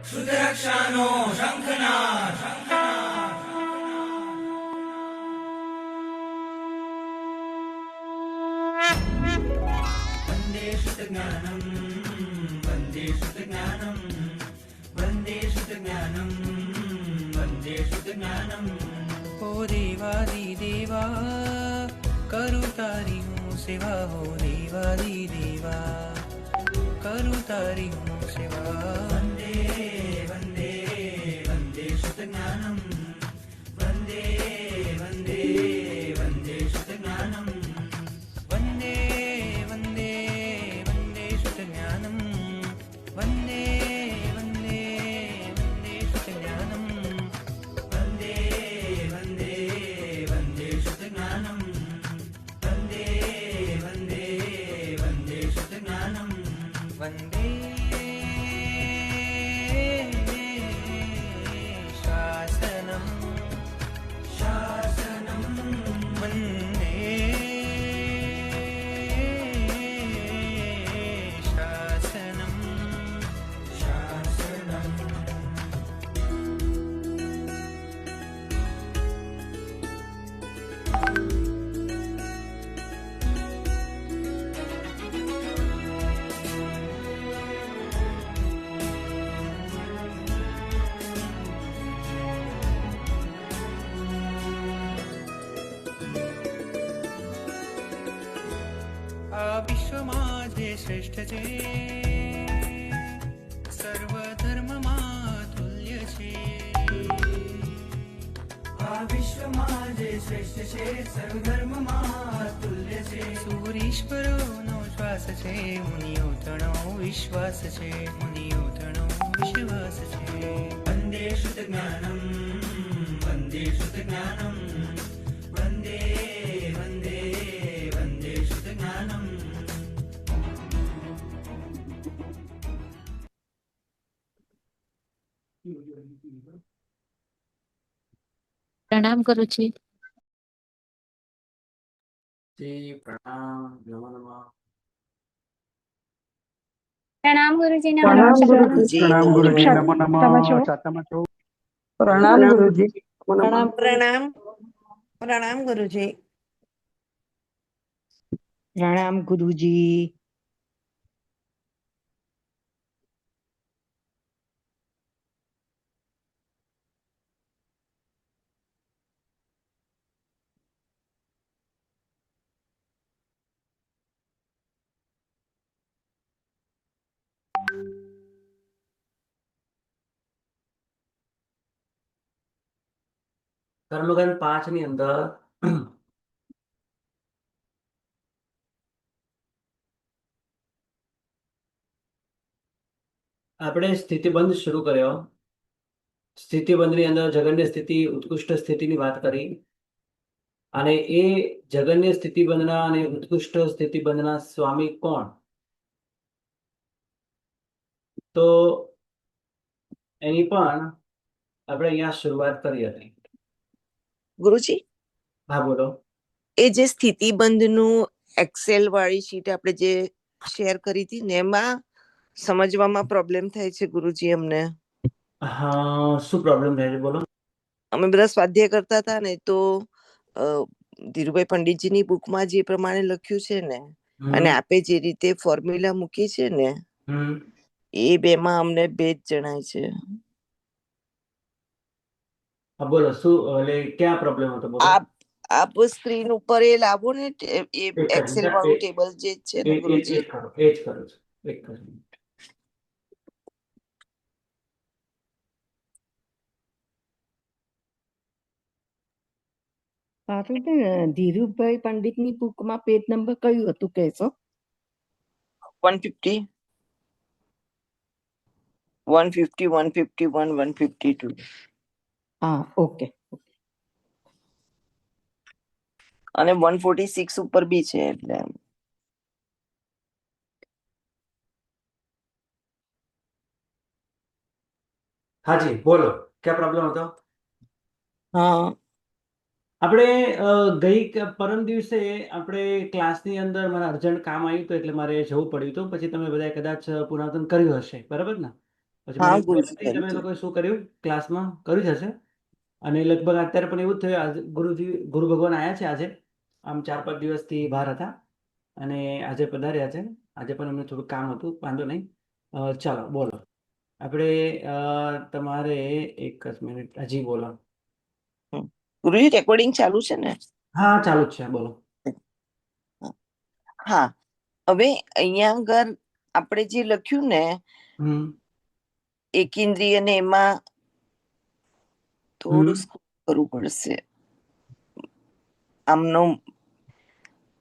શુદ્ધરક્ષાનો શંખનાદ. વંદે શુદ્ધજ્ઞાનમ, વંદે શુદ્ધજ્ઞાનમ, વંદે શુદ્ધજ્ઞાનમ, વંદે શુદ્ધજ્ઞાનમ. હો દેવાદિદેવા, કરું તારી હું સેવા. હો દેવાદિદેવા, કરું તારી હું સેવા. વંદે વંદે વંદે શુદ્ધજ્ઞાનમ, વંદે વંદે વંદે શુદ્ધજ્ઞાનમ. વંદે વંદે વંદે શુદ્ધજ્ઞાનમ, વંદે વંદે વંદે શુદ્ધજ્ઞાનમ. વંદે વંદે વંદે શુદ્ધજ્ઞાનમ, વંદે વંદે વંદે શુદ્ધજ્ઞાનમ. વંદે શાસનમ, શાસનમ, વંદે શાસનમ. શાસનમ. આ વિશ્વમાં જે શ્રેષ્ઠ છે, સર્વ ધર્મમાં તુલ્ય છે. આ વિશ્વમાં જે શ્રેષ્ઠ છે, સર્વધર્મમાં તુલ્ય છે. સૂરીશ્વરોનો શ્વાસ છે, મુનિઓ તણો વિશ્વાસ છે. મુનિઓ તણો વિશ્વાસ છે. વંદે શુદ્ધજ્ઞાનમ, વંદે શુદ્ધજ્ઞાનમ, વંદે વંદે વંદે શુદ્ધજ્ઞાનમ. પ્રણામ કરું છું. પ્રણામ. નમો નમઃ. પ્રણામ ગુરુજી. પ્રણામ નમસ્કાર. ગુરુજી. પ્રણામ ગુરુજી. નમો સાતામાં છો? નમઃ. સાતામાં છો? પ્રણામ ગુરુજી. પ્રણામ પ્રણામ પ્રણામ ગુરુજી. પ્રણામ ગુરુજી. કર્મગન 5 ની અંદર આપણે સ્થિતિબંધ શરૂ કર્યો. સ્થિતિબંધની અંદર જગન્ય સ્થિતિ, ઉત્કૃષ્ટ સ્થિતિની વાત કરી, અને એ જગન્ય સ્થિતિબંધના અને ઉત્કૃષ્ટ સ્થિતિબંધના સ્વામી કોણ, તો એની પણ આપણે અહીંયા શરૂઆત કરી હતી. ગુરુજી, હા બોલો. એ જે સ્થિતિબંધનું એક્સેલ વાળી શીટ આપણે જે શેર કરી હતી ને, એમાં સમજવામાં પ્રોબ્લેમ થાય છે ગુરુજી અમને. હા, શું પ્રોબ્લેમ થાય છે બોલો. અમે બધા સ્વાધ્યાય કરતા હતા ને, તો ધીરુભાઈ પંડિતજીની બુકમાં જે પ્રમાણે લખ્યું છે ને, અને આપે જે રીતે ફોર્મ્યુલા મૂકી છે ને, એ બેમાં અમને ભેદ જણાય છે. હા બોલો, શું એટલે ક્યાં પ્રોબ્લેમ હતો બોલો. આપ સ્ક્રીન ઉપર એ લાવો ને, એ એક્સેલ વાળું ટેબલ જે છે ને ગુરુજી. એ જ કરું છું. એક મિનિટ. ધીરુભાઈ પંડિતની બુકમાં પેજ નંબર કયું હતું કહેશો? 150, 150, 151, 152. હા, ઓકે. અને 146 ઉપર બી છે. એટલે હાજી બોલો, ક્યાં પ્રોબ્લેમ હતો? હા, આપણે પરમ દિવસે આપણે ક્લાસની અંદર મને અર્જન્ટ કામ આવ્યું હતું, એટલે મારે જવું પડ્યું હતું. પછી તમે બધાએ કદાચ પુનરાવર્તન કર્યું હશે, બરાબર ને? પછી હા મને ખબર ગુરુજી નથી કરી તમે છે. લોકોએ શું કર્યું ક્લાસમાં કર્યું જ હશે. અને લગભગ અત્યારે પણ એવું જ થયું. આજે ગુરુ ભગવાન આવ્યા છે આજે, આમ 4-5 દિવસથી બહાર હતા અને આજે પધાર્યા છે. આજે પણ એમને થોડું કામ હતું, વાંધો નહીં. ચાલો બોલો. આપણે તમારે એક જ મિનિટ હજી બોલો. ગુરુજી રેકોર્ડિંગ ચાલુ છે ને? હા ચાલુ જ છે, બોલો. હા, હવે અહીંયા આગળ આપણે જે લખ્યું ને હમ એકેન્દ્રિય ને એમાં થોડું હમ scroll કરવું પડશે. આમનો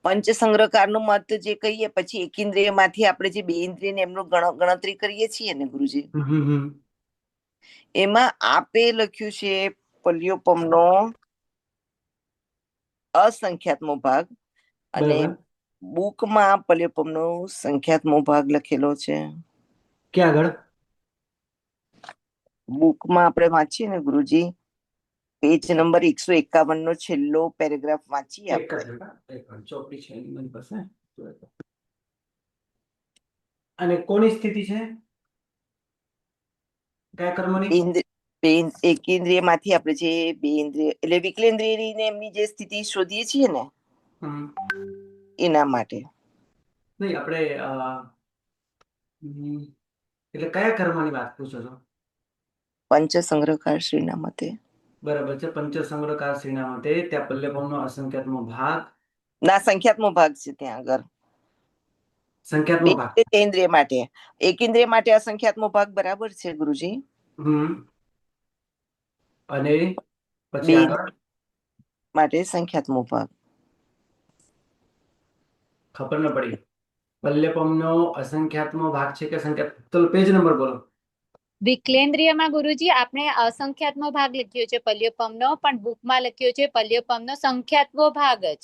પંચસંગ્રહકારનું મત જે કહીએ, પછી એકેન્દ્રિય માંથી આપણે જે બે ઇન્દ્રિય ને એમનું ગણતરી કરીએ છીએ ને ગુરુજી, હમ હમ એમાં આપે લખ્યું છે પલ્યોપમનો અસંખ્યાતમો ભાગ, અને બરાબર. બુકમાં પલ્યોપમનો સંખ્યાતમો ભાગ લખેલો છે. ક્યાં આગળ? બુકમાં આપણે વાંચીએ ને ગુરુજી, પેજ નંબર 151 નો છેલ્લો પેરેગ્રાફ વાંચીએ એક જ આપણે. મિનિટ, એક મિનિટ. ચોપડી છે એની મારી પાસે. અને કોની સ્થિતિ છે? કયા કર્મની? એકેન્દ્રિય માંથી આપણે જે બે ઇન્દ્રિય એટલે વિકલેન્દ્રિય ને એમની જે સ્થિતિ શોધીએ છીએ ને, હમ એના માટે. નહીં, આપણે એટલે કયા કર્મની વાત પૂછો છો? પંચસંગ્રહકાર શ્રીના મતે. બરાબર છે. પંચસંગ્રહકાર શ્રીના મતે ત્યાં પલ્લવમનો અસંખ્યાતમો ભાગ, ના, સંખ્યાત્મક ભાગ છે ત્યાં આગળ. સંખ્યાત્મક બે ભાગ. ઇન્દ્રિય માટે, એકેન્દ્રિય માટે અસંખ્યાત્મક ભાગ બરાબર છે ગુરુજી. હમ અને બે પછી આગળ માટે સંખ્યાત્મક ભાગ. ખબર ન પડી. પલ્લવમનો અસંખ્યાતમો ભાગ છે કે સંખ્યાત? તો પેજ નંબર બોલો. વિકલેન્દ્રિયમાં ગુરુજી આપણે અસંખ્યાતમો ભાગ લખ્યો છે પલ્યોપમનો, પણ બુકમાં લખ્યો છે પલ્યોપમનો સંખ્યાતમો ભાગ જ.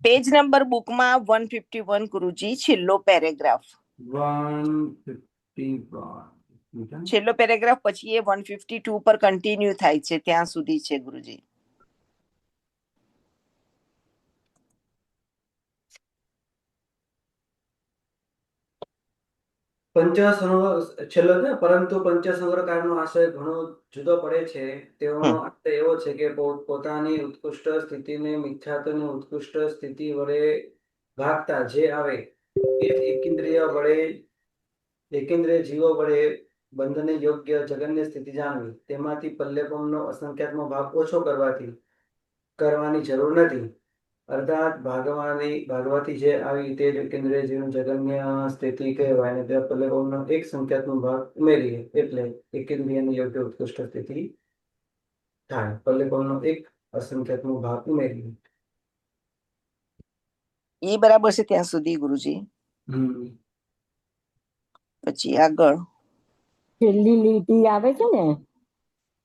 પેજ નંબર બુકમાં 151 ગુરુજી, છેલ્લો પેરેગ્રાફ. 151. છેલ્લો પેરેગ્રાફ પછી એ 152 પર કન્ટિન્યુ થાય છે, ત્યાં સુધી છે ગુરુજી. છેલ્લો છે. પરંતુ પંચસંગ્રહકારનો આશય ઘણો જુદો પડે છે. તેઓનો અર્થ એવો છે કે પોતાની ઉત્કૃષ્ટ સ્થિતિને મિથ્યાત્વની ઉત્કૃષ્ટ સ્થિતિ વડે ભાગતા જે આવે એ જ એકેન્દ્રિય જીવો વડે બંધને યોગ્ય જગન્ય સ્થિતિ જાણવી. તેમાંથી પલ્લવમનો અસંખ્યાતમો ભાગ ઓછો કરવાની જરૂર નથી. અર્થાત ભાગવાથી જે આવી તે જ એકેન્દ્રિય જીવનું જગન્ય સ્થિતિ કહેવાય. અને ત્યાં પલ્લવમનો એક સંખ્યાતનો ભાગ ઉમેરીએ એટલે એકેન્દ્રિયની યોગ્ય ઉત્કૃષ્ટ સ્થિતિ થાય. પલ્લવમનો એક અસંખ્યાતનો ભાગ ઉમેરીએ. એ બરાબર છે ત્યાં સુધી ગુરુજી. પછી આગળ છેલ્લી લીટી આવે છે ને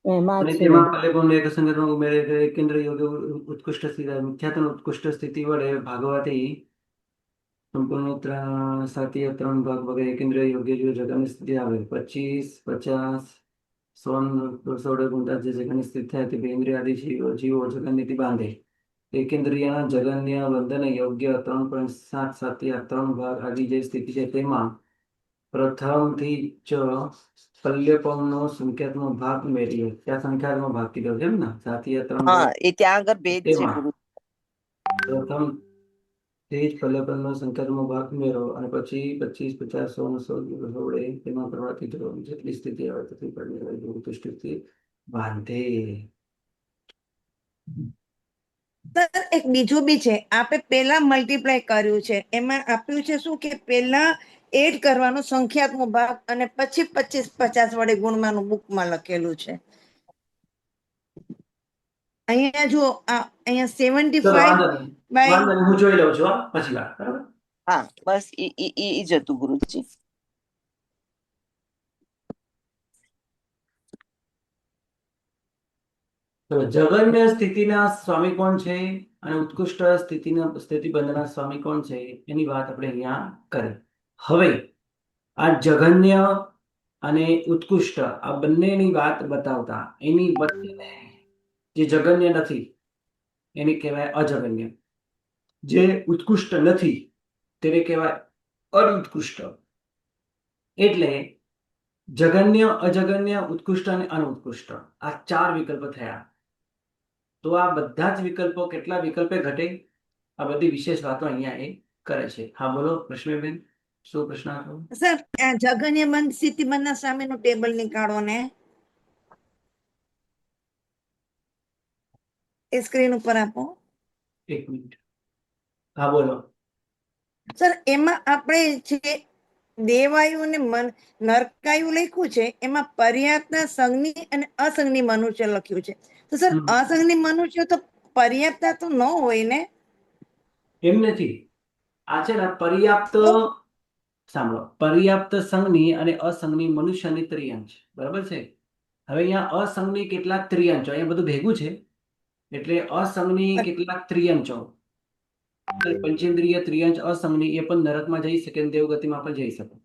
એમાં અને છે. તેમાં પલ્લવમનો એક અસંખ્યાતનો ઉમેરે એટલે એકેન્દ્રિય યોગ્ય ઉત્કૃષ્ટ સ્થિતિ, મિથ્યાત્વની ઉત્કૃષ્ટ સ્થિતિ વડે ભાગવાથી સંપૂર્ણ સાતીય 3 ભાગ વગેરે એકેન્દ્રિય યોગ્ય જગતની સ્થિતિ આવે. 25, 50, 100, 200 ગુણતા જે જગતની સ્થિતિ થાય તે બે ઇન્દ્રિય આદિ જીવો જગતનીતિ બાંધે. એકેન્દ્રિયના જગન્ય બંધને યોગ્ય 3.7 સાતીય 3 ભાગ આદિ જે સ્થિતિ છે તેમાં પ્રથમથી જ પલ્લવમનો સંખ્યાત્મક ભાગ ઉમેરીએ. ત્યાં સંખ્યાત્મક ભાગ કીધો છે એમ ને? સાતીય 3 હા, ભાગ એ ત્યાં આગળ ભેદ છે તેમાં ગુરુ. પ્રથમ તે જ પલ્લવમનો સંખ્યાત્મક ભાગ ઉમેરો અને પછી 25, 50, 100 વડે તેમાં કરવાથી જેટલી સ્થિતિ આવે તેટલી ઉત્કૃષ્ટ સ્થિતિ બાંધે. સર એક બીજું બી છે, આપણે પેલા મલ્ટીપ્લાય કર્યું છે, એમાં આપ્યું છે શું કે પેલા એડ કરવાનો સંખ્યાત્મક ભાગ અને પછી 25-50 વડે ગુણવાનું બુકમાં લખેલું છે. અહીંયા જો અહીંયા ચલો 75 બાય વાંધો નહીં, હું જોઈ લઉં છું પછી વાત. બરાબર. હા, બસ ઈ જ હતું ગુરુજી. તો જગન્ય સ્થિતિના સ્વામી કોણ છે અને ઉત્કૃષ્ટ સ્થિતિબંધના સ્વામી કોણ છે એની વાત આપણે અહીંયા કરી. હવે આ જગન્ય અને ઉત્કૃષ્ટ આ બંનેની વાત બતાવતા એની વચ્ચે જે જગન્ય નથી એને કહેવાય અજગન્ય. જે ઉત્કૃષ્ટ નથી તેને કહેવાય અનુત્કૃષ્ટ. એટલે જગન્ય, અજગન્ય, ઉત્કૃષ્ટ અને અનુત્કૃષ્ટ, આ 4 વિકલ્પ થયા. તો આ બધા જ વિકલ્પો કેટલા વિકલ્પે ઘટે, આ બધી વિશેષ વાતો અહીંયા એ કરે છે. હા બોલો રશ્મિબેન, શું પ્રશ્ન હતો? સર આ જગન્ય બંધ સ્થિતિ બંધના સામેનું ટેબલ નીકાળો ને એ સ્ક્રીન ઉપર આપો. 1 મિનિટ. હા બોલો. સર એમાં આપણે જે દેવાયુ અને નરકાયુ લખ્યું છે એમાં પર્યાપ્ત સંજ્ઞી અને અસંજ્ઞી મનુષ્ય લખ્યું છે. તો સર હમ. અસંજ્ઞી મનુષ્ય તો પર્યાપ્ત તો ન હોય ને? એમ નથી. આ છે ને પર્યાપ્ત, તો સાંભળો, પર્યાપ્ત સંજ્ઞી અને અસંજ્ઞી મનુષ્યની ત્રિયંશ, બરાબર છે. હવે અહીંયા અસંજ્ઞી કેટલાક ત્રિયંશો, અહીંયા બધું ભેગું છે એટલે અસંજ્ઞી કેટલાક ત્રિયંશો, પંચેન્દ્રિય ત્રિયંશ અસંજ્ઞી એ પણ નરકમાં જઈ શકે અને દેવગતિમાં પણ જઈ શકે.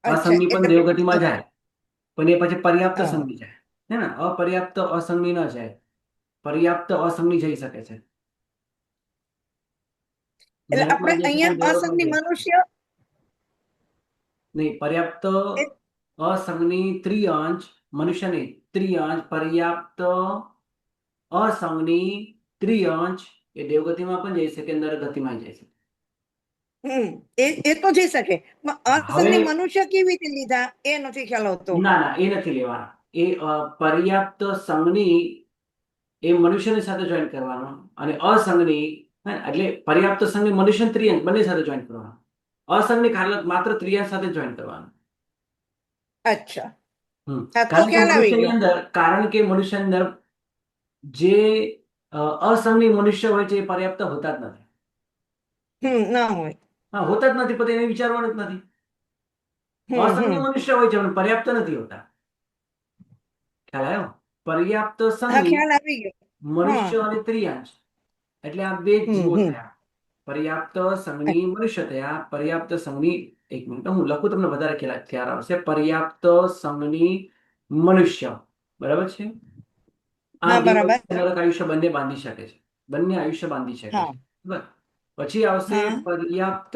અચ્છા, અસંજ્ઞી પણ એટલે દેવગતિમાં જાય પણ એ પછી પર્યાપ્ત હા. સંજ્ઞી જાય, હે ને? અપર્યાપ્ત અસંજ્ઞી ન જાય, પર્યાપ્ત અસંજ્ઞી જઈ શકે છે. એટલે આપણે નરકમાં જઈ શકે, અહીંયા દેવલોકમાં અસંજ્ઞી જઈ શકે. મનુષ્ય નહીં, પર્યાપ્ત અસંજ્ઞી ત્રિયંશ મનુષ્ય નહીં, ત્રિયંશ પર્યાપ્ત અસંજ્ઞી ત્રિયંશ એ દેવગતિમાં પણ જઈ શકે, નરગતિમાં જઈ શકે. એ તો જઈ શકે, પણ અસંજ્ઞી હવે મનુષ્ય કેવી રીતે લીધા એ નથી ખ્યાલ આવતો. ના ના, એ નથી લેવાના. એ પર્યાપ્ત સંજ્ઞી એ મનુષ્યની સાથે જોઈન કરવાનો અને અસંજ્ઞી, એટલે પર્યાપ્ત સંજ્ઞી મનુષ્ય અને ત્રિયંશ બંને સાથે જોઈન કરવાનો. અસંજ્ઞી ખાલી માત્ર ત્રિયંશ સાથે જોઈન કરવાનો. અચ્છા, હમ. હા, તો કારણ કે ખ્યાલ આવી મનુષ્યની ગયો. અંદર, કારણ કે મનુષ્યની અંદર જે અસંજ્ઞી મનુષ્ય હોય છે એ પર્યાપ્ત હોતા જ નથી. ના હોય. હા, હોતા જ નથી, પછી એને વિચારવાનું જ નથી. અસંજ્ઞી મનુષ્ય હોય છે પણ પર્યાપ્ત નથી હોતા. ખ્યાલ આવ્યો? પર્યાપ્ત હા, સંજ્ઞી ખ્યાલ આવી ગયો. મનુષ્ય અને ત્રિયંશ, એટલે આ બે જીવો હમ. થયા. પર્યાપ્ત સંજ્ઞી મનુષ્ય થયા, પર્યાપ્ત સંજ્ઞી, 1 મિનિટ હું લખું તમને વધારે ખ્યાલ આવશે. પર્યાપ્ત સંજ્ઞી મનુષ્ય, બરાબર છે. આ હા, દેવ બરાબર. નરક આયુષ્ય બંને બાંધી શકે છે, બંને આયુષ્ય બાંધી શકે હા. છે. બરાબર. પછી આવશે હા. પર્યાપ્ત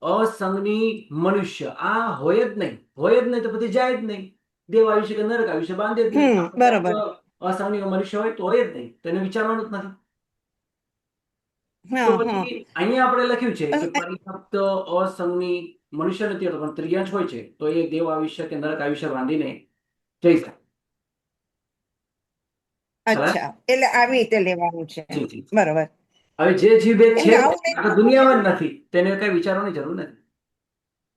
અસંજ્ઞી મનુષ્ય. આ હોય જ નહીં, હોય જ નહીં તો પછી જાય જ નહીં. દેવ આયુષ્ય કે નરક આયુષ્ય બાંધે જ નહીં. બરાબર. અસંજ્ઞી મનુષ્ય હોય તો હોય જ નહીં, તો એને વિચારવાનું જ નથી. હા, તો હા. પછી અહીંયા આપણે લખ્યું છે કે પણ પર્યાપ્ત અસંજ્ઞી મનુષ્ય નથી હોતો પણ ત્રિયંશ હોય છે, તો એ દેવ આયુષ્ય કે નરક આયુષ્ય બાંધીને જઈ શકે. અચ્છા, એટલે આવી રીતે લેવાનું છે. જી, જી. બરાબર. હવે જે જીભે કેમ છે કે આવું આખા દુનિયામાં જ નથી, તેને કઈ વિચારવાની જરૂર નથી.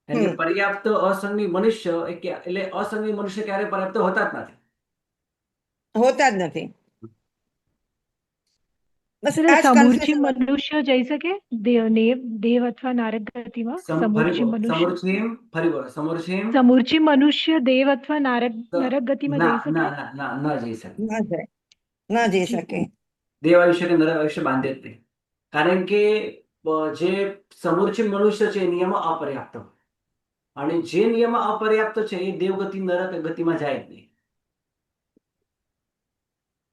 એટલે હમ. પર્યાપ્ત અસંજ્ઞી મનુષ્ય એટલે અસંજ્ઞી મનુષ્ય ક્યારે પર્યાપ્ત હોતા જ નથી. હોતા જ નથી. બસ સર આ જ સમૂર્ચિ કન્ફ્યુઝન. મનુષ્ય જઈ શકે દેવ અથવા નારદ ગતિમાં? સમૂર્ચિ મનુષ્ય, સમૂર્છિમ, ફરી બોલો, સમૂર્છિમ. સમૂર્ચિ મનુષ્ય દેવ અથવા નરક ગતિમાં ના જઈ શકે? ના ના ના, ન જઈ શકે. ના જાય, ના જઈ શકે. દેવ આયુષ્ય કે નરક આયુષ્ય બાંધે જ નહીં. કારણ કે જે સમૂર્છિમ મનુષ્ય છે એ નિયમ અપર્યાપ્ત હોય, અને જે નિયમ અપર્યાપ્ત છે એ દેવગતિ નરક ગતિમાં જાય જ નહીં.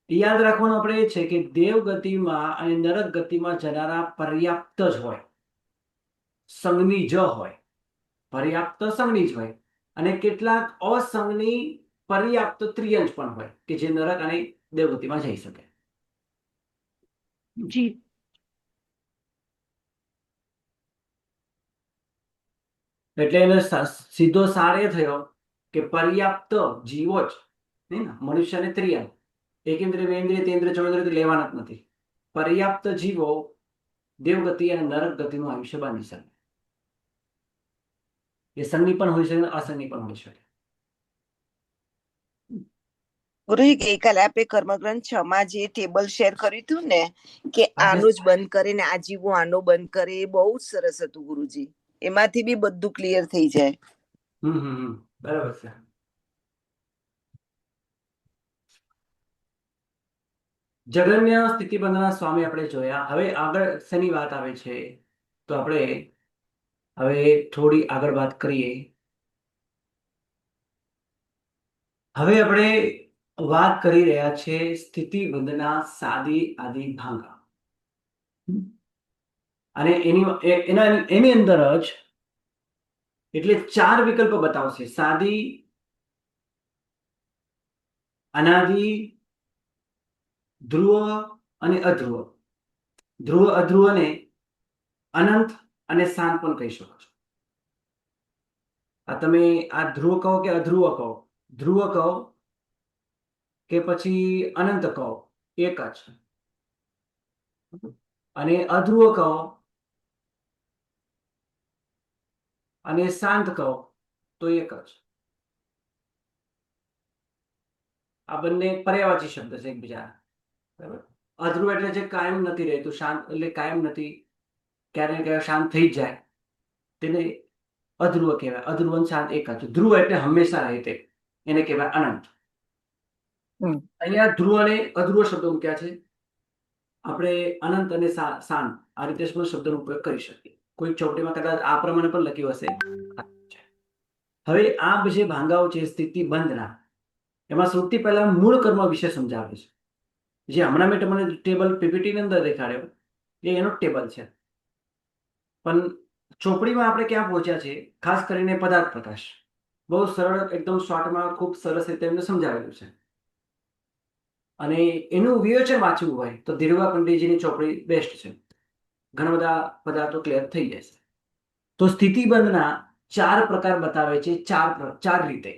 યાદ રાખવાનું આપણે એ છે કે દેવ ગતિમાં અને નરક ગતિમાં જનારા પર્યાપ્ત જ હોય, સંજ્ઞી જ હોય. પર્યાપ્ત સંજ્ઞી જ હોય અને કેટલાક અસંજ્ઞી પર્યાપ્ત ત્રિયંશ પણ હોય કે જે નરક અને દેવગતિમાં જઈ શકે. જી. એટલે એને સીધો સાર એ થયો કે પર્યાપ્ત જીવો જ નહીં ને, મનુષ્ય અને ત્રિયંશ, એકેન્દ્રિય, બેન્દ્રિય, તેન્દ્રિય, ચોન્દ્રિય લેવાના જ નથી. પર્યાપ્ત જીવો દેવગતિ અને નરક ગતિનું આયુષ્ય બાંધી શકે. એ સંજ્ઞી પણ હોઈ શકે અને અસંજ્ઞી પણ હોઈ શકે. ગુરુજી, ગઈકાલે આપણે કર્મગ્રંથ 6 માં જે ટેબલ શેર કર્યું હતું ને કે આજે આનું જ બંધ કરે ને આ જીવો આનો બંધ કરે, એ બહુ જ સરસ હતું ગુરુજી. એમાંથી બી બધું ક્લિયર થઈ જાય. બરાબર છે. જગન્ય સ્થિતિબંધના સ્વામી આપણે જોયા. હવે આગળ શેની વાત આવે છે તો આપણે હવે થોડી આગળ વાત કરીએ. હવે આપણે વાત કરી રહ્યા છે સ્થિતિબંધના સાદી આદિ ભાંગા, અને એની અંદર જ એટલે 4 વિકલ્પ બતાવશે: સાદી, અનાદિ, ધ્રુવ અને અધ્રુવ. ધ્રુવ અધ્રુવને અનંત અને શાંત પણ કહી શકો છો. આ તમે આ ધ્રુવ કહો કે અધ્રુવ કહો, ધ્રુવ કહો કે પછી અનંત કહો, એક જ. અને અધ્રુવ કહો અને શાંત કહો તો એક જ. આ બંને પર્યાયવાચી શબ્દ છે એકબીજા. બરાબર. અધ્રુવ એટલે જે કાયમ નથી રહેતું, શાંત એટલે કાયમ નથી, ક્યારે ને ક્યારે શાંત થઈ જ જાય, તેને અધ્રુવ કહેવાય. અધ્રુવ અને શાંત એક જ. ધ્રુવ એટલે હંમેશા રહે તે, એને કહેવાય અનંત. અહીંયા ધ્રુવ અને અધ્રુવ શબ્દો મૂક્યા છે. આપણે અનંત અને શાંત આ રીતે પણ શબ્દનો ઉપયોગ કરી શકીએ. કોઈ ચોપડીમાં કદાચ આ પ્રમાણે પણ લખ્યું હશે. હવે આ જે ભાંગાઓ છે સ્થિતિ બંધના, એમાં સૌથી પહેલા મૂળ કર્મ વિશે સમજાવે છે. જે હમણાં મેં તમને ટેબલ પીપીટી ની અંદર દેખાડ્યો એ એનો ટેબલ છે. પણ ચોપડીમાં આપણે ક્યાં પહોંચ્યા છે? ખાસ કરીને પદાર્થ પ્રકાશ બહુ સરળ, એકદમ શોર્ટમાં ખૂબ સરસ રીતે એમને સમજાવેલું છે. અને એનું વિવેચન વાંચવું હોય તો ધીરુભાઈ પંડિતજીની ચોપડી બેસ્ટ છે. ઘણા બધા પદાર્થો ક્લિયર થઈ જશે. તો સ્થિતિબંધના 4 પ્રકાર બતાવે છે, 4 રીતે.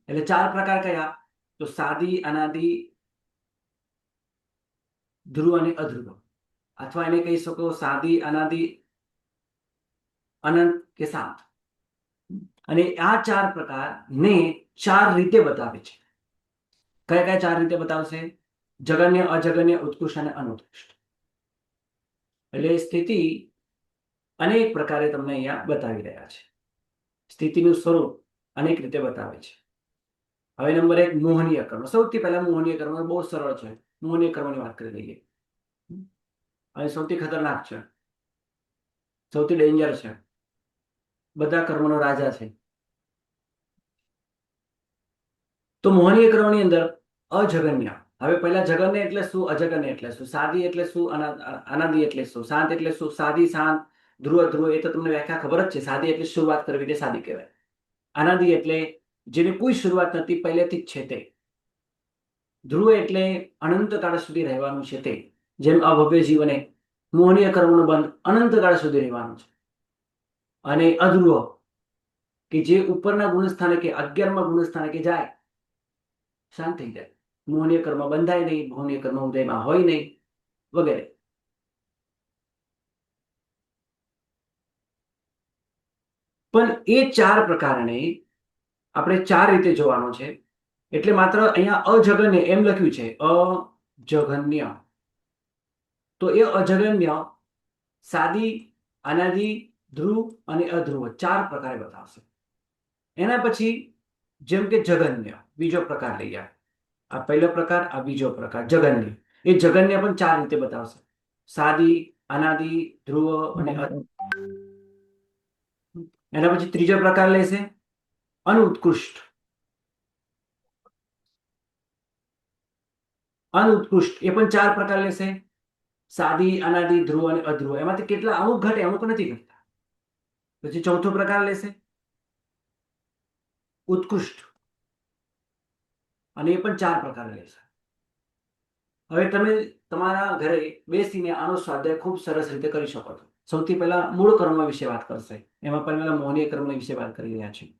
એટલે 4 પ્રકાર કયા? તો સાદી, અનાદિ, ધ્રુવ અને અધ્રુવ. અથવા એને કહી શકો સાદી, અનાદિ, અનંત કે શાંત. અને આ 4 પ્રકારને 4 રીતે બતાવે છે. કયા કયા 4 રીતે બતાવશે? જગન્ય, અજગન્ય, ઉત્કૃષ્ટ અને અનુત્કૃષ્ટ. એટલે સ્થિતિ અનેક પ્રકારે તમને અહીંયા બતાવી રહ્યા છે. સ્થિતિનું સ્વરૂપ અનેક રીતે બતાવે છે. હવે નંબર 1 મોહનીય કર્મ. સૌથી પહેલા મોહનીય કર્મ બહુ સરળ છે. મોહનીય કર્મની વાત કરી લઈએ. અને સૌથી ખતરનાક છે, સૌથી ડેન્જર છે, બધા કર્મનો રાજા છે. તો મોહનીય કર્મની અંદર અજગન્ય. હવે પહેલા જગન્ય એટલે શું, અજગન્ય એટલે શું, સાદી એટલે શું, અનાદિ એટલે શું, શાંત એટલે શું. સાદી, શાંત, ધ્રુવ, ધ્રુવ એ તો તમને વ્યાખ્યા ખબર જ છે. સાદી એટલે શરૂઆત કરવી તે સાદી કહેવાય. અનાદિ એટલે જેની કોઈ શરૂઆત નથી, પહેલેથી જ છે તે. ધ્રુવ એટલે અનંતકાળ સુધી રહેવાનું છે તે. જેમ અભવ્ય જીવને મોહનીય કર્મનો બંધ અનંતકાળ સુધી રહેવાનું છે. અને અધ્રુવ કે જે ઉપરના ગુણસ્થાને કે 11મા ગુણસ્થાને કે જાય, શાંત થઈ જાય, મોહનીય કર્મ બંધાય નહીં, મોહનીય કર્મ ઉદયમાં હોય નહીં, વગેરે. પણ એ 4 પ્રકારને આપણે 4 રીતે જોવાનો છે. એટલે માત્ર અહીંયા અજગન્ય એમ લખ્યું છે, અજગન્ય. તો એ અજગન્ય સાદી, અનાદિ, ધ્રુવ અને અધ્રુવ 4 પ્રકારે બતાવશે. એના પછી જેમ કે જગન્ય, બીજો પ્રકાર લઈએ. આ પહેલો પ્રકાર, આ બીજો પ્રકાર જગન્ય. એ જગન્ય પણ 4 રીતે બતાવશે: સાદી, અનાદિ, ધ્રુવ અને અધ્રુવ. એના પછી ત્રીજો પ્રકાર લેશે અનુત્કૃષ્ટ. અનુત્કૃષ્ટ એ પણ 4 પ્રકાર લેશે: સાદી, અનાદિ, ધ્રુવ અને અધ્રુવ. એમાંથી કેટલા અમુક ઘટે, અમુક નથી ઘટતા. પછી ચોથો પ્રકાર લેશે ઉત્કૃષ્ટ, અને એ પણ 4 પ્રકાર લેશે. હવે તમે તમારા ઘરે બેસીને આનો સ્વાધ્યાય ખૂબ સરસ રીતે કરી શકો છો. સૌથી પહેલા મૂળ કર્મ વિશે વાત કરશે. એમાં પહેલા મોહનીય કર્મ વિશે વાત કરી રહ્યા છીએ.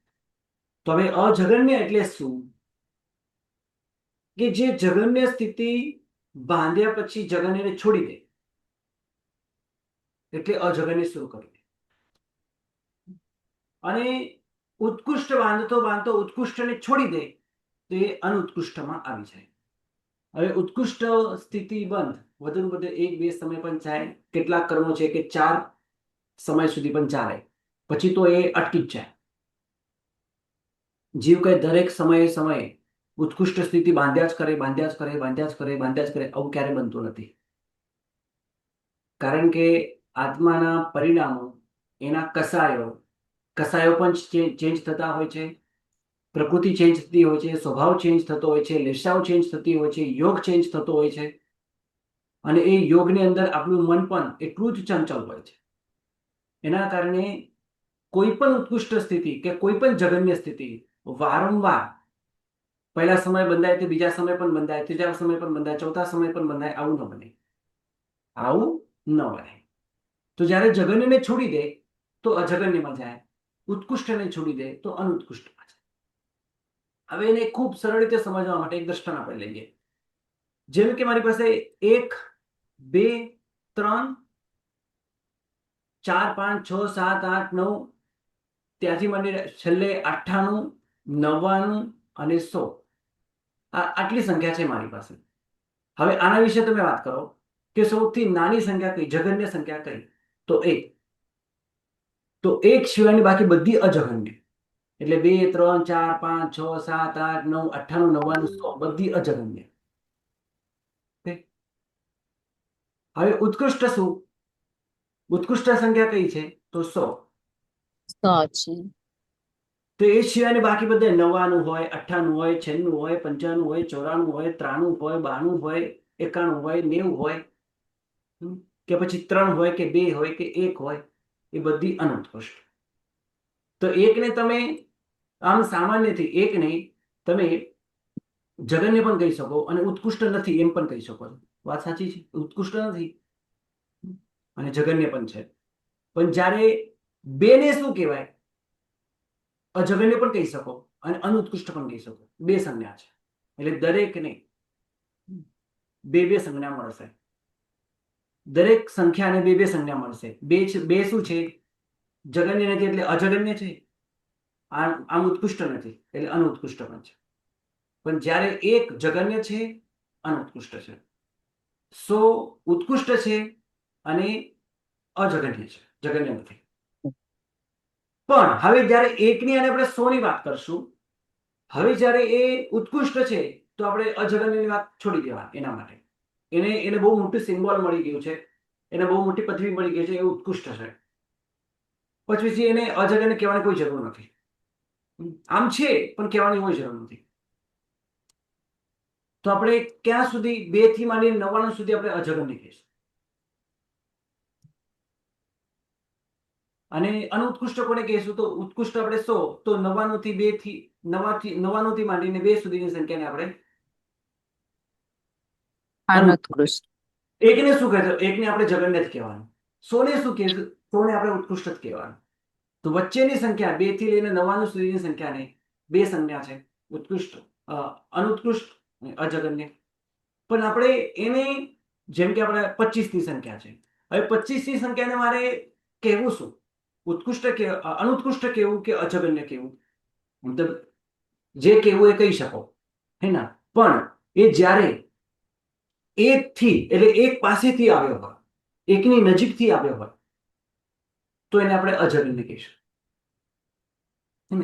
તો હવે અજગન્ય એટલે શું? કે જે જગન્ય સ્થિતિ બાંધ્યા પછી જગન્યને છોડી દે, એટલે અજગન્ય શરૂ કરી દે. અને ઉત્કૃષ્ટ બાંધતો બાંધતો ઉત્કૃષ્ટને છોડી દે તો એ અનુત્કૃષ્ટમાં આવી જાય. હવે ઉત્કૃષ્ટ સ્થિતિ બંધ વધુ વધુ 1-2 સમય પણ ચાલે. કેટલાક કર્મો છે કે 4 સમય સુધી પણ ચાલે, પછી તો એ અટકી જ જાય. જીવ કઈ દરેક સમયે ઉત્કૃષ્ટ સ્થિતિ બાંધ્યા જ કરે, બાંધ્યા જ કરે, બાંધ્યા જ કરે, બાંધ્યા જ કરે, આવું ક્યારે બનતું નથી. કારણ કે આત્માના પરિણામો, એના કસાયો પણ ચેન્જ થતા હોય છે, પ્રકૃતિ ચેન્જ થતી હોય છે, સ્વભાવ ચેન્જ થતો હોય છે, લેશાઓ ચેન્જ થતી હોય છે, યોગ ચેન્જ થતો હોય છે. અને એ યોગની અંદર આપણું મન પણ એટલું જ ચંચળ હોય છે. એના કારણે કોઈ પણ ઉત્કૃષ્ટ સ્થિતિ કે કોઈ પણ જગન્ય સ્થિતિ વારંવાર પહેલા સમય બંધાય તો બીજા સમય પણ બંધાય, ત્રીજા સમય પણ બંધાય, ચોથા સમય પણ બંધાય, આવું ન બને. આવું ન બને. તો જ્યારે જગન્યને છોડી દે તો અજગન્યમાં જાય, ઉત્કૃષ્ટને છોડી દે તો અનુત્કૃષ્ટમાં જાય. હવે એને ખૂબ સરળ રીતે સમજવા માટે એક દ્રષ્ટાંત આપણે લઈએ. જેમ કે મારી પાસે 1, 2, 3, 4, 5, 6, 7, 8, 9 ત્યાંથી માંડી છેલ્લે 98, 99 અને 100 આટલી સંખ્યા છે મારી પાસે. હવે આના વિશે તમે વાત કરો કે સૌથી નાની સંખ્યા કઈ, જગન્ય સંખ્યા કઈ? તો 1. તો 1 સિવાયની બાકી બધી અજગન્ય. એટલે 2, 3, 4, 5, 6, 7, 8, 9, 98, 99, 100 બધી અજગન્ય. હવે ઉત્કૃષ્ટ શું? ઉત્કૃષ્ટ સંખ્યા કઈ છે? તો 100. 100 છે. તો એ સિવાયની બાકી બધા 99 હોય, 98 હોય, 96 હોય, 95 હોય, 94 હોય, 93 હોય, 92 હોય, 91 હોય, 90 હોય, કે પછી 3 હોય કે 2 હોય કે 1 હોય, એ બધી અનુત્કૃષ્ટ. તો એકને તમે આમ સામાન્યથી એકને તમે જગન્ય પણ કહી શકો અને ઉત્કૃષ્ટ નથી એમ પણ કહી શકો છો. વાત સાચી છે? ઉત્કૃષ્ટ નથી અને જગન્ય પણ છે. પણ જ્યારે બેને શું કહેવાય? અજગન્ય પણ કહી શકો અને અનુત્કૃષ્ટ પણ કહી શકો. 2 સંજ્ઞા છે. એટલે દરેકને 2 સંજ્ઞા મળશે. દરેક સંખ્યાને 2 સંજ્ઞા મળશે. 2 શું છે? જગન્ય નથી એટલે અજગન્ય છે. આમ ઉત્કૃષ્ટ નથી એટલે અનુત્કૃષ્ટ પણ છે. પણ જ્યારે 1 જગન્ય છે, અનુત્કૃષ્ટ છે, 100 ઉત્કૃષ્ટ છે અને અજગન્ય છે, જગન્ય નથી. પણ હવે જ્યારે 1 ની અને આપણે 100 ની વાત કરશું, હવે જ્યારે એ ઉત્કૃષ્ટ છે તો આપણે અજગન્યની વાત છોડી દેવા. એના માટે એને બહુ મોટું સિમ્બોલ મળી ગયું છે, એને બહુ મોટી પદવી મળી ગઈ છે, એ ઉત્કૃષ્ટ છે. પછી એને અજગન્ય કહેવાની કોઈ જરૂર નથી. આમ છે પણ કહેવાની કોઈ જરૂર નથી. તો આપણે ક્યાં સુધી 2 થી માંડીને 99 સુધી આપણે અજગન્ય કહીશું. અને અનુત્કૃષ્ટ કોને કહીશું? તો ઉત્કૃષ્ટ આપણે 100, તો 99 થી 2 થી 99 થી માંડીને 2 સુધીની સંખ્યાને આપણે અનુત્કૃષ્ટ. એકને શું કહેશું? એકને આપણે જગન્ય જ કહેવાનું. 100 ને શું કહેશું? 100 ને આપણે ઉત્કૃષ્ટ જ કહેવાનું. તો વચ્ચેની સંખ્યા 2 થી લઈને 99 સુધીની સંખ્યાને 2 સંજ્ઞા છે, ઉત્કૃષ્ટ, અનુત્કૃષ્ટ અને અજગન્ય. પણ આપણે એને જેમ કે આપણે 25 ની સંખ્યા છે. હવે 25 ની સંખ્યાને મારે કહેવું શું? ઉત્કૃષ્ટ કે અનુત્કૃષ્ટ કેવું કે અજગન્ય કેવું? મતલબ જે કેવું એ કહી શકો, હે ના? પણ એ જ્યારે 1 થી એટલે 1 પાસેથી આવ્યો હોય, 1 ની નજીકથી આવ્યો હોય તો એને આપણે અજગન્ય કહીશું.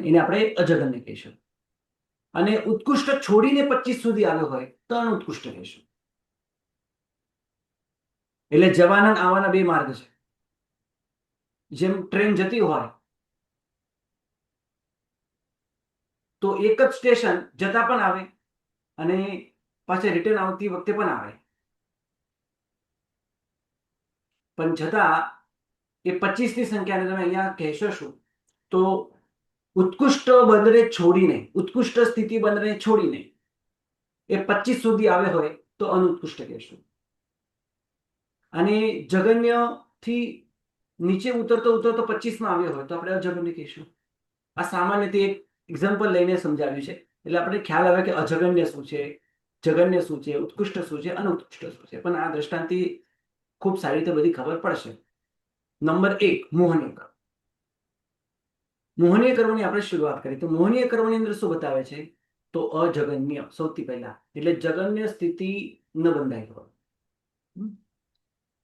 એને આપણે અજગન્ય કહીશું. અને ઉત્કૃષ્ટ છોડીને 25 સુધી આવ્યો હોય તો અનુત્કૃષ્ટ કહીશું. એટલે જવાના આવવાના 2 માર્ગ છે. જેમ ટ્રેન જતી હોય તો એક જ સ્ટેશન જતા પણ આવે અને પાછા રિટર્ન આવતી વખતે પણ આવે. પણ છતાં એ 25 ની સંખ્યાને તમે અહીંયા કહેશો શું? તો ઉત્કૃષ્ટ બંદરે છોડીને, ઉત્કૃષ્ટ સ્થિતિ બંદરે છોડીને એ 25 સુધી આવ્યો હોય તો અનુત્કૃષ્ટ કહેશું. અને જગન્ય થી નીચે ઉતરતો 25 માં આવ્યો હોય તો આપણે અજગન્ય કહીશું. આ સામાન્યથી એક એક્ઝામ્પલ લઈને સમજાવ્યું છે એટલે આપણે ખ્યાલ આવે કે અજગન્ય શું છે, જગન્ય શું છે, ઉત્કૃષ્ટ શું છે, અનુત્કૃષ્ટ શું છે. પણ આ દ્રષ્ટાંતથી ખૂબ સારી રીતે બધી ખબર પડશે. નંબર 1, મોહનીય કર્મ. મોહનીય કર્મની આપણે શરૂઆત કરી તો મોહનીય કર્મની અંદર શું બતાવે છે? તો અજગન્ય સૌથી પહેલા, એટલે જગન્ય સ્થિતિ ન બંધાઈ હોય.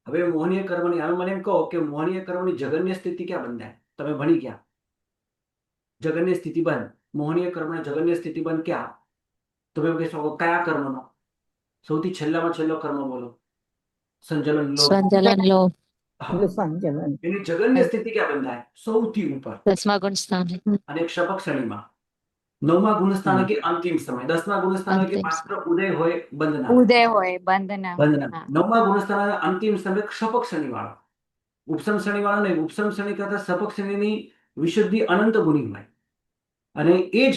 હવે મોહનીય કર્મની, હવે મને એમ કહો કે મોહનીય કર્મની જગન્ય સ્થિતિ ક્યાં બંધાય? તમે ભણી ગયા જગન્ય સ્થિતિ બંધ, મોહનીય કર્મના જગન્ય સ્થિતિ બંધ ક્યાં? તમે કહેશો કયા કર્મનો? સૌથી છેલ્લામાં છેલ્લો કર્મ બોલો. સંજલન લો. સંજલન લો. સંજલન. એની જગન્ય સ્થિતિ ક્યાં બંધાય? સૌથી ઉપર 10મા ગુણ સ્થાને. અને ક્ષપક શ્રેણીમાં. 9મા ગુણસ્થાને કે અંતિમ સમય. 10મા ગુણસ્થાને કે માત્ર ઉદય હોય બંધ ના. ઉદય હોય બંધ ના હોય. બંધ ના. 9મા ગુણસ્થાને અંતિમ સમય ક્ષપક શ્રેણી વાળો. ઉપસમ શ્રેણી વાળો નહીં. ઉપસમ શ્રેણી કરતા ક્ષપક શ્રેણીની વિશુદ્ધિ અનંત ગુણી હોય અને એ જ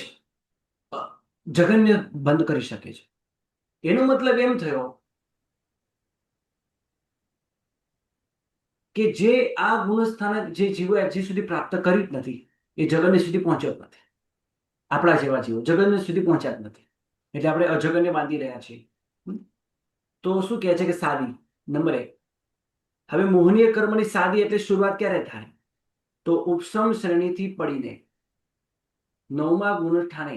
જગનને બંધ કરી શકે છે. એનો મતલબ એમ થયો કે જે આ ગુણસ્થાનક જે જીવો હજી સુધી પ્રાપ્ત કરી જ નથી એ જગનને સુધી પહોંચ્યો જ નથી. આપણા જેવા જીવો જગનને સુધી પહોંચ્યા જ નથી, એટલે આપણે અજગરને બાંધી રહ્યા છીએ. તો શું કહે છે કે સાદી નંબર 1. હવે મોહનીય કર્મની સાદી એટલે શરૂઆત ક્યારે થાય? તો ઉપસમ શ્રેણીથી પડીને 9મા ગુણસ્થાને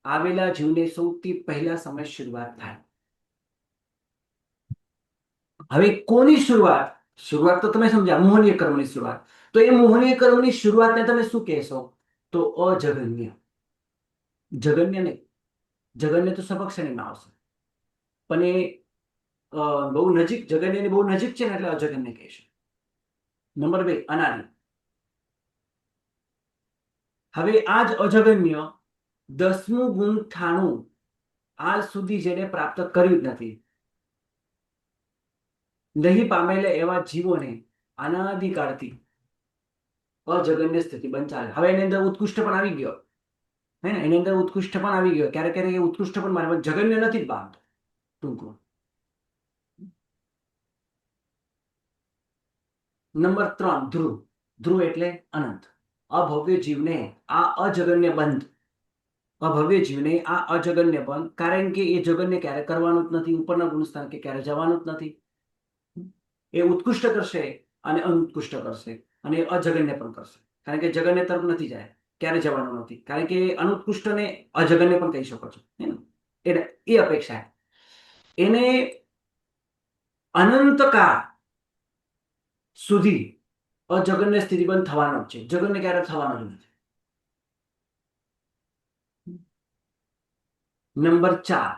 આવેલા જીવને સૌથી પહેલા સમય શરૂઆત થાય. હવે કોની શરૂઆત? શરૂઆત તો તમે સમજ્યા, મોહનીય કર્મની શરૂઆત. તો એ મોહનીય કર્મની શરૂઆતને તમે શું કહેશો? તો અજગન્ય. જગન્ય નહીં, જગન્ય તો સપક્ષણીમાં આવશે, પણ એ બહુ નજીક, જગન્યની બહુ નજીક છે ને એટલે અજગન્ય કહેશે. નંબર 2 અનાદિ. હવે આ જ અજગન્ય 10મું ગુણસ્થાનું આજ સુધી જેને પ્રાપ્ત કર્યું જ નથી, નહીં પામેલા એવા જીવોને અનાદિકાળથી અજગન્ય સ્થિતિ બંધ ચાલે. હવે એની અંદર ઉત્કૃષ્ટ પણ આવી ગયો, હે ને, એની અંદર ઉત્કૃષ્ટ પણ આવી ગયો. ક્યારેક ક્યારેક એ ઉત્કૃષ્ટ પણ મારે, પણ જગન્ય નથી જ બાંધતો. ટૂંકમાં નંબર 3 ધ્રુવ. ધ્રુવ એટલે અનંત. અભવ્ય જીવને આ અજગન્ય બંધ, અભવ્ય જીવને આ અજગન્ય બંધ, કારણ કે એ જગન્ય ક્યારે કરવાનું જ નથી, ઉપરના ગુણસ્થાન કે ક્યારે જવાનું જ નથી. એ ઉત્કૃષ્ટ કરશે અને અનુત્કૃષ્ટ કરશે અને અજગન્ય પણ કરશે, કારણ કે જગન્ય તરફ નથી જાય, ક્યારે જવાનું નથી, કારણ કે અનુત્કૃષ્ટને અજગન્ય પણ કહી શકો છો, હે ને. એ અપેક્ષા એને અનંતકાળ સુધી અજગન્ય સ્થિતિ બંધ થવાનો જ છે. જગન્ય ક્યારે થવાનો જ નથી. નંબર 4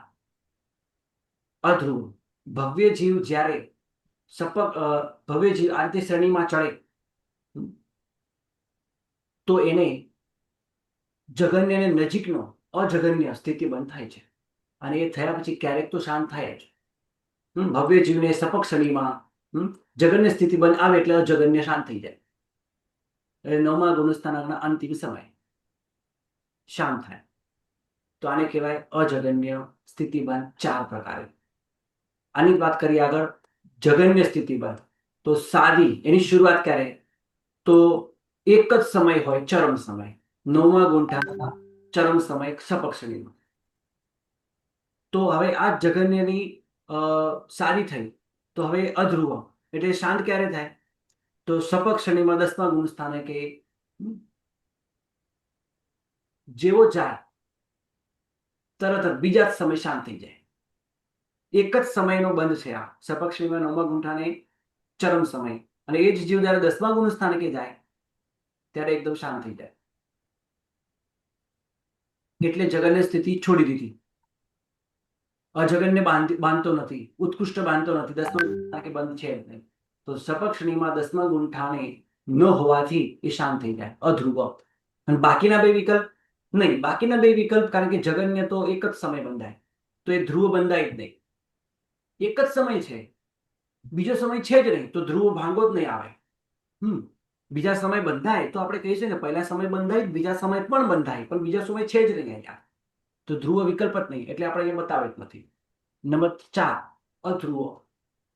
અધ્રુવ. ભવ્ય જીવ જ્યારે ભવ્ય જીવ આ રીતે શ્રેણીમાં ચડે તો એને જગન્ય નજીકનો અજગન્ય સ્થિતિ બંધ થાય છે, અને એ થયા પછી ક્યારેક તો શાંત થાય જ. ભવ્ય જીવને સપક શ્રેણીમાં જગન્ય સ્થિતિ બંધ આવે એટલે અજગન્ય શાંત થઈ જાય. એટલે 9મા ગુણસ્થાનકના અંતિમ સમય શાંત થાય. તો આને કહેવાય અજગન્ય સ્થિતિ બંધ. 4 પ્રકારે. આની વાત કરીએ આગળ. જગન્ય સ્થિતિ બંધ તો સાદી, એની શરૂઆત ક્યારે? તો એક જ સમય હોય, ચરમ સમય. 9મા ગુણસ્થાનકના ચરમ સમય સપક શ્રેણીમાં. તો હવે આ જગન્યની સાદી થઈ, તો હવે અધ્રુવ એટલે શાંત ક્યારે થાય? તો સપક શ્રેણીમાં 10મા ગુણસ્થાનકે જેવો જાય તરત જ બીજા જ સમય શાંત થઈ જાય. એક જ સમયનો બંધ છે આ સપક શ્રેણીમાં 9મા ગુણસ્થાને ચરમ સમય, અને એ જ જીવ જયારે 10મા ગુણસ્થાનકે જાય ત્યારે એકદમ શાંત થઈ જાય. એટલે જગન્ય સ્થિતિ છોડી દીધી. અજગન્ય બાંધતો નથી, ઉત્કૃષ્ટ બાંધતો નથી, 10મા ગુણસ્થાનકે બંધ છે જ નહીં. તો સપક શ્રેણીમાં 10મા ગુણસ્થાને ન હોવાથી એ શાંત થઈ જાય, અધ્રુવ. અને બાકીના 2 વિકલ્પ નહીં. બાકીના 2 વિકલ્પ, કારણ કે જગન્ય તો એક જ સમય બંધાય, તો એ ધ્રુવ બંધાય જ નહીં. એક જ સમય છે, બીજો સમય છે જ નહીં, તો ધ્રુવ ભાંગો જ નહીં આવે. બીજા સમય બંધાય તો આપણે કહીએ છીએ ને, પહેલા સમય બંધાય, બીજા સમય પણ બંધાય, પણ બીજા સમય છે જ નહીં અહીંયા, તો ધ્રુવ વિકલ્પ જ નહીં, એટલે આપણે એ બતાવે જ નથી. નંબર 4 અધ્રુવ.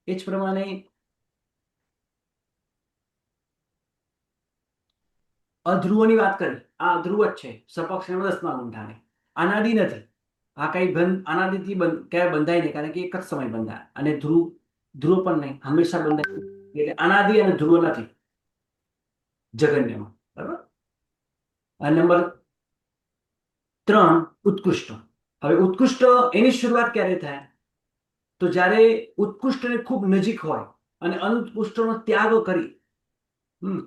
એ જ પ્રમાણે અધ્રુવની વાત કરી. આ અધ્રુવ જ છે સપક શ્રેણીમાં 10મા ગુણસ્થાને. અનાદિ નથી. આ કઈ અનાદિથી ક્યારે બંધાય નહીં, કારણ કે એક જ સમય બંધાય. અને ધ્રુવ પણ નહીં, હંમેશા બંધાય. એટલે અનાદિ અને ધ્રુવ નથી જગન્યમાં, બરાબર. અને નંબર 3 ઉત્કૃષ્ટ. હવે ઉત્કૃષ્ટ એની શરૂઆત ક્યારે થાય? તો જ્યારે ઉત્કૃષ્ટને ખૂબ નજીક હોય અને અનુત્કૃષ્ટનો ત્યાગ કરી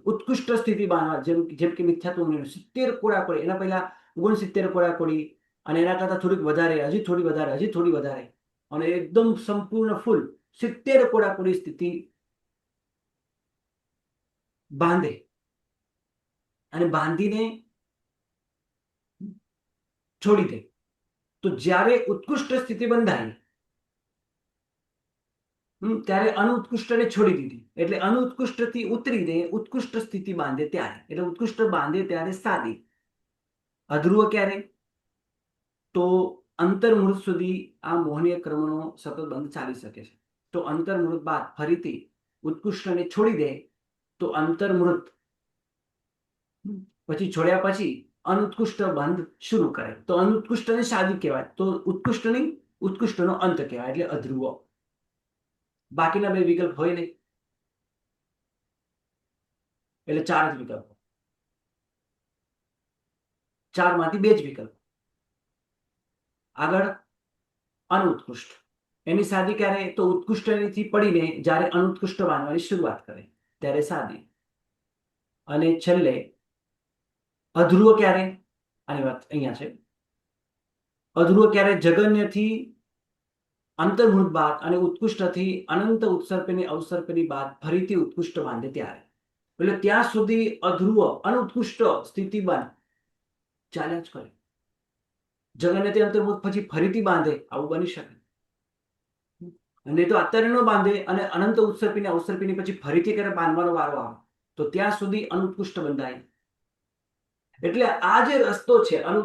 ઉત્કૃષ્ટ સ્થિતિ બાંધવા, જેમ કે મિથ્યાત્વ 70 કોડાકોડી, એના પહેલા 69 કોડાકોડી, અને એના કરતા થોડીક વધારે, હજી થોડી વધારે, હજી થોડી વધારે, અને એકદમ સંપૂર્ણ ફૂલ 70 કોડાકોડી સ્થિતિ બાંધે, અને બાંધીને છોડી દે. તો જ્યારે ઉત્કૃષ્ટ સ્થિતિ બંધાય ત્યારે અનુત્કૃષ્ટને છોડી દીધી. એટલે અનુત્કૃષ્ટથી ઉતરીને ઉત્કૃષ્ટ સ્થિતિ બાંધે ત્યારે, એટલે ઉત્કૃષ્ટ બાંધે ત્યારે સાદી. અધ્રુવ ક્યારે? તો અંતર્મુહૂર્ત સુધી આ મોહનીય ક્રમનો સતત બંધ ચાલી શકે છે. તો અંતર્મુહૂર્ત બાદ ફરીથી ઉત્કૃષ્ટને છોડી દે તો અંતર્મુહૂર્ત, પછી છોડ્યા પછી અનુત્કૃષ્ટ બંધ શરૂ કરે તો અનુત્કૃષ્ટને સાદી કહેવાય. તો ઉત્કૃષ્ટનો અંત કહેવાય, એટલે અધ્રુવ. બાકીના બે વિકલ્પ હોય નહીં, એટલે 4 જ વિકલ્પો. 4 માંથી 2 જ વિકલ્પ. આગળ અનુત્કૃષ્ટ, એની સાદી ક્યારે? તો ઉત્કૃષ્ટથી પડીને જ્યારે અનુત્કૃષ્ટ બાંધવાની શરૂઆત કરે ત્યારે સાદી. અને છેલ્લે અધ્રુવ ક્યારે? આની વાત અહીંયા છે. અધ્રુવ ક્યારે? જગન્યથી અંતર્મુહૂર્ત બાદ અને ઉત્કૃષ્ટથી અનંત ઉત્સર્પની અવસર્પની બાદ ફરીથી ઉત્કૃષ્ટ બાંધે ત્યારે. એટલે ત્યાં સુધી અધ્રુવ અનુત્કૃષ્ટ સ્થિતિ બંધ ચાલ્યા જ કરે. જગન્યથી અંતર્મુહૂર્ત પછી ફરીથી બાંધે, આવું બની શકે. અને તો અત્યારે ન બાંધે અને અનંત ઉત્સર્પીને અવસર્પીની પછી ફરીથી ક્યારે બાંધવાનો વારો આવે તો ત્યાં સુધી અનુત્કૃષ્ટ બંધાય. એટલે આ જે રસ્તો છે